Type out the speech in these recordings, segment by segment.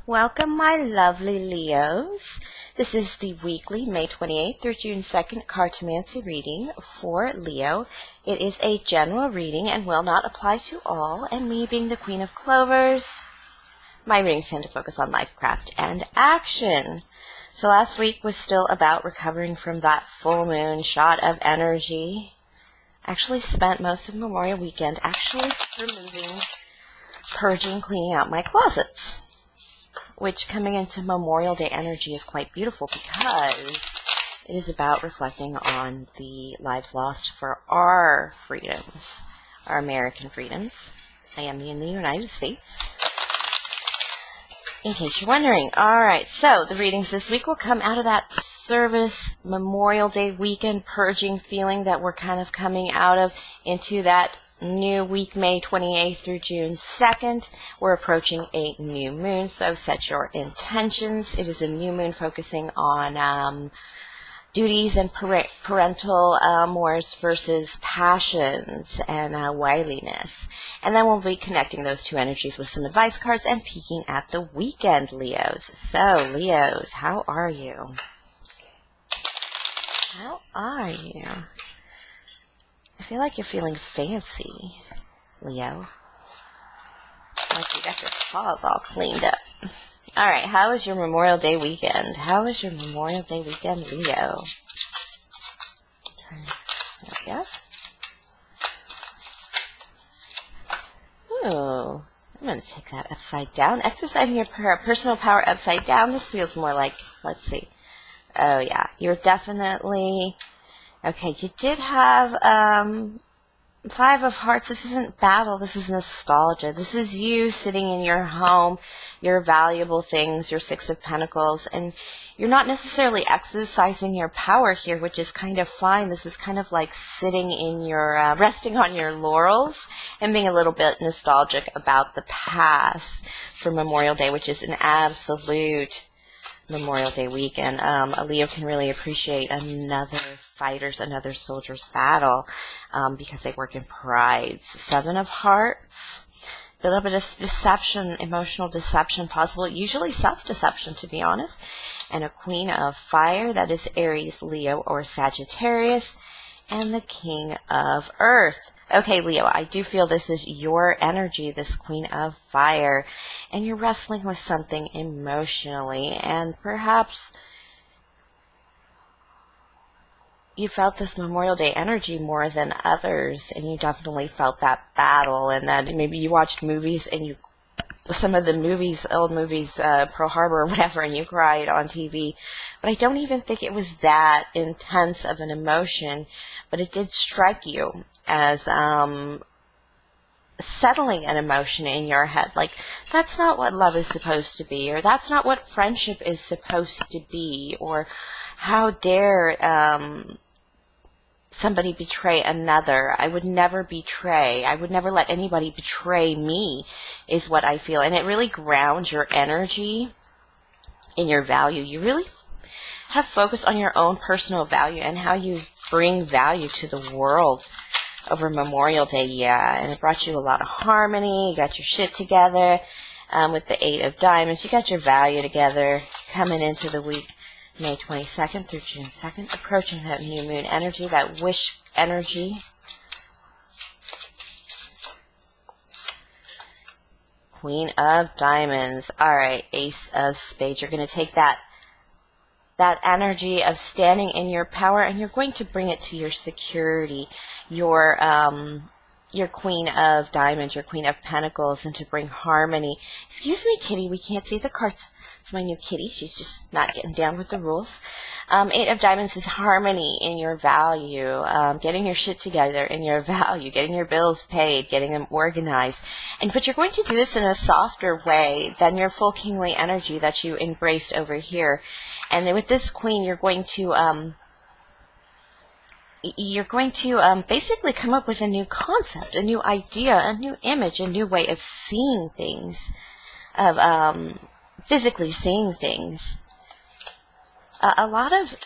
Welcome, my lovely Leos. This is the weekly May 28th through June 2nd Cartomancy reading for Leo. It is a general reading and will not apply to all, and me being the Queen of Clovers, my readings tend to focus on life, craft, and action. So last week was still about recovering from that full moon shot of energy. I actually spent most of Memorial Weekend actually removing, purging, cleaning out my closets, which coming into Memorial Day energy is quite beautiful because it is about reflecting on the lives lost for our freedoms, our American freedoms. I am in the United States, in case you're wondering. Alright, so the readings this week will come out of that service Memorial Day weekend purging feeling that we're kind of coming out of into that new week, May 28th through June 2nd. We're approaching a new moon, so set your intentions. It is a new moon focusing on duties and parental mores versus passions and wiliness. And then we'll be connecting those two energies with some advice cards and peeking at the weekend, Leos. So, Leos, how are you? How are you? I feel like you're feeling fancy, Leo. Like you got your paws all cleaned up. Alright, how was your Memorial Day weekend? How was your Memorial Day weekend, Leo? There we go. Ooh, I'm going to take that upside down. Exercising your personal power upside down. This feels more like, let's see. Oh yeah, you're definitely... Okay, you did have Five of Hearts. This isn't battle. This is nostalgia. This is you sitting in your home, your valuable things, your Six of Pentacles, and you're not necessarily exercising your power here, which is kind of fine. This is kind of like sitting in your, resting on your laurels and being a little bit nostalgic about the past for Memorial Day, which is an absolute Memorial Day weekend. A Leo can really appreciate another soldier's battle because they work in prides. Seven of Hearts, a little bit of deception, emotional deception possible, usually self-deception to be honest, and a Queen of Fire, that is Aries, Leo, or Sagittarius, and the King of Earth. Okay, Leo, I do feel this is your energy, this Queen of Fire, and you're wrestling with something emotionally, and perhaps you felt this Memorial Day energy more than others, and you definitely felt that battle, and that maybe you watched movies and some of the movies, old movies, Pearl Harbor or whatever, and you cried on TV. But I don't even think it was that intense of an emotion, but it did strike you as settling an emotion in your head. Like, that's not what love is supposed to be, or that's not what friendship is supposed to be, or how dare somebody betray another. I would never betray. I would never let anybody betray me, is what I feel. And it really grounds your energy in your value. You really have focused on your own personal value and how you bring value to the world over Memorial Day. Yeah, and it brought you a lot of harmony. You got your shit together with the Eight of Diamonds. You got your value together coming into the week, May 22nd through June 2nd, approaching that new moon energy, that wish energy. Queen of Diamonds. Alright, Ace of Spades. You're going to take that energy of standing in your power, and you're going to bring it to your security, your Queen of Diamonds, your Queen of Pentacles, and to bring harmony. Excuse me, kitty, we can't see the cards. It's my new kitty. She's just not getting down with the rules. Eight of Diamonds is harmony in your value, getting your shit together in your value, getting your bills paid, getting them organized. But you're going to do this in a softer way than your full kingly energy that you embraced over here. And with this Queen, you're going to basically come up with a new concept, a new idea, a new image, a new way of seeing things, of physically seeing things. A lot of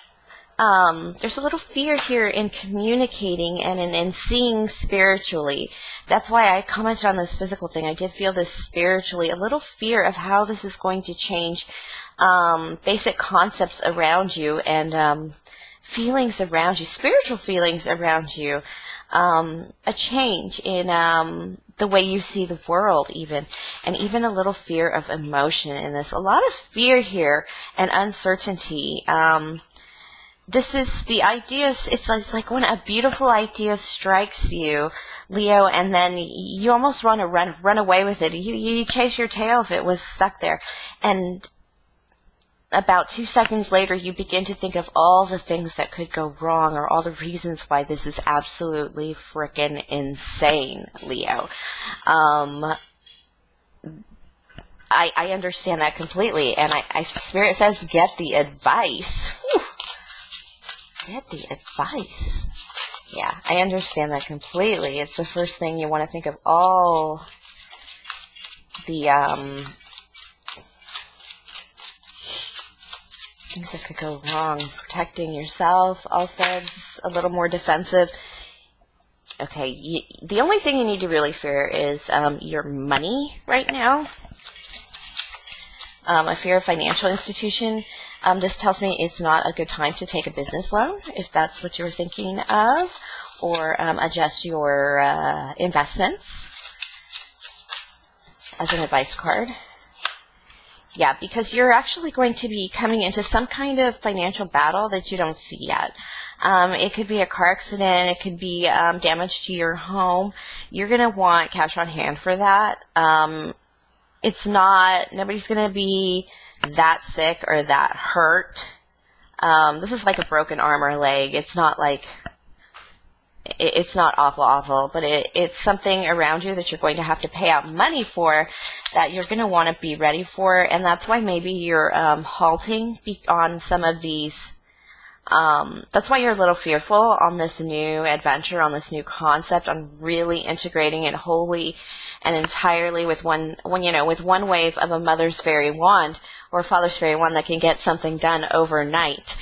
there's a little fear here in communicating and in seeing spiritually. That's why I commented on this physical thing. I did feel this spiritually, a little fear of how this is going to change basic concepts around you and feelings around you, spiritual feelings around you, a change in the way you see the world even, and even a little fear of emotion in this. A lot of fear here and uncertainty. This is the idea. It's like when a beautiful idea strikes you, Leo, and then you almost run away with it. You chase your tail if it was stuck there. And about 2 seconds later, you begin to think of all the things that could go wrong or all the reasons why this is absolutely frickin' insane, Leo. I understand that completely, and Spirit says get the advice. Whew. Get the advice. Yeah, I understand that completely. It's the first thing you want to think of all the things that could go wrong. Protecting yourself, also a little more defensive. Okay, the only thing you need to really fear is your money right now. A fear of financial institution. This tells me it's not a good time to take a business loan, if that's what you're thinking of, or adjust your investments as an advice card. Yeah, because you're actually going to be coming into some kind of financial battle that you don't see yet. It could be a car accident. It could be damage to your home. You're going to want cash on hand for that. Nobody's going to be that sick or that hurt. This is like a broken arm or leg. It's not like, it's not awful, but it's something around you that you're going to have to pay out money for that you're going to want to be ready for. And that's why maybe you're halting on some of these. That's why you're a little fearful on this new adventure, on this new concept, on really integrating it wholly and entirely with one wave of a mother's fairy wand or a father's fairy wand that can get something done overnight.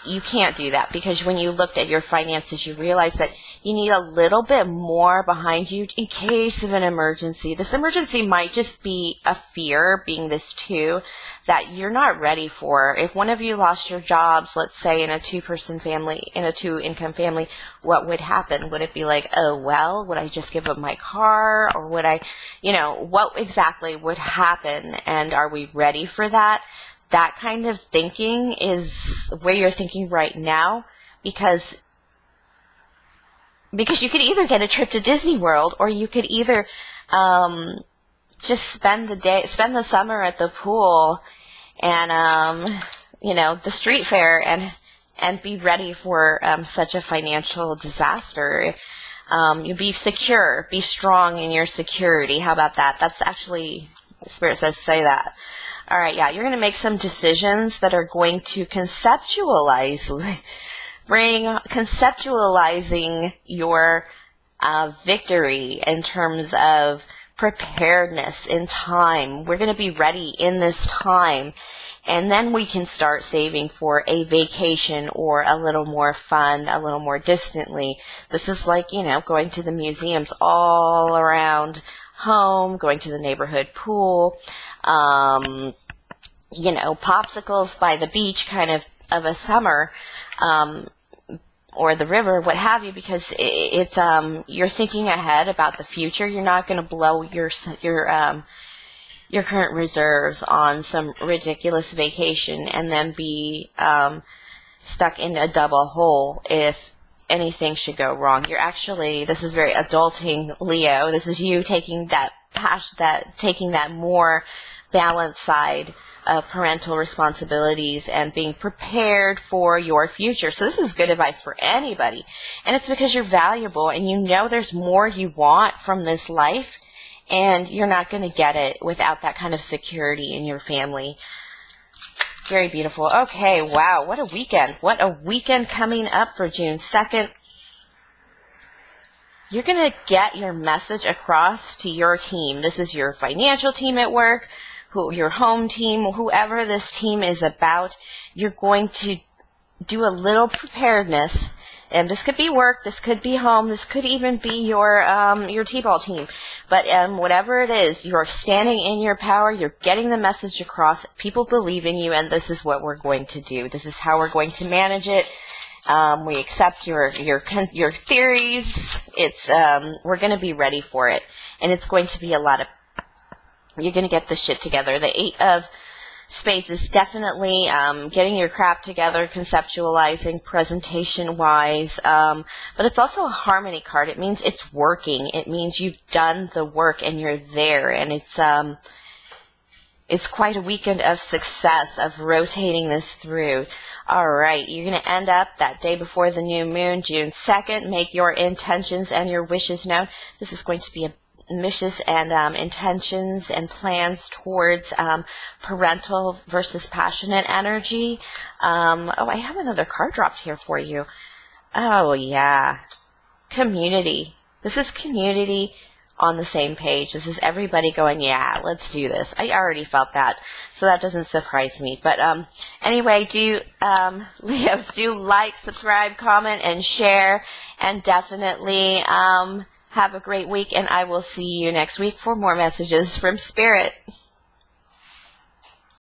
You can't do that because when you looked at your finances, you realized that you need a little bit more behind you in case of an emergency. This emergency might just be a fear, being this two, that you're not ready for. If one of you lost your jobs, let's say in a two-person family, in a two-income family, what would happen? Would it be like, oh, well, would I just give up my car? Or would I, what exactly would happen? And are we ready for that? That kind of thinking is where you're thinking right now, because you could either get a trip to Disney World, or you could either just spend the summer at the pool and the street fair and be ready for such a financial disaster. You'll be secure, be strong in your security. How about that? That's actually, Spirit says say that. All right, yeah, you're going to make some decisions that are going to conceptualizing your victory in terms of preparedness in time. We're going to be ready in this time, and then we can start saving for a vacation or a little more fun, a little more distantly. This is like, going to the museums all around home, going to the neighborhood pool, popsicles by the beach kind of a summer, or the river, what have you, because it's you're thinking ahead about the future. You're not going to blow your current reserves on some ridiculous vacation and then be stuck in a double hole if anything should go wrong. This is very adulting, Leo. This is you taking that more balanced side of parental responsibilities and being prepared for your future. So this is good advice for anybody. And it's because you're valuable and there's more you want from this life, and you're not going to get it without that kind of security in your family. Very beautiful. Okay, wow, what a weekend. What a weekend coming up for June 2nd. You're going to get your message across to your team. This is your financial team at work, your home team, whoever this team is about. You're going to do a little preparedness. And this could be work, this could be home, this could even be your T-ball team. But whatever it is, you're standing in your power, you're getting the message across, people believe in you, and this is what we're going to do. This is how we're going to manage it. We accept your theories. It's we're going to be ready for it. And it's going to be a lot of, you're going to get the shit together. The 8 of Spades is definitely getting your crap together, conceptualizing, presentation-wise, but it's also a harmony card. It means it's working. It means you've done the work and you're there, and it's quite a weekend of success, of rotating this through. All right, you're going to end up that day before the new moon, June 2nd. Make your intentions and your wishes known. This is going to be a wishes and intentions and plans towards parental versus passionate energy. Oh, I have another card dropped here for you. Oh, yeah. Community. This is community on the same page. This is everybody going, yeah, let's do this. I already felt that, so that doesn't surprise me. But anyway, Leos, do like, subscribe, comment, and share, and definitely have a great week, and I will see you next week for more messages from Spirit.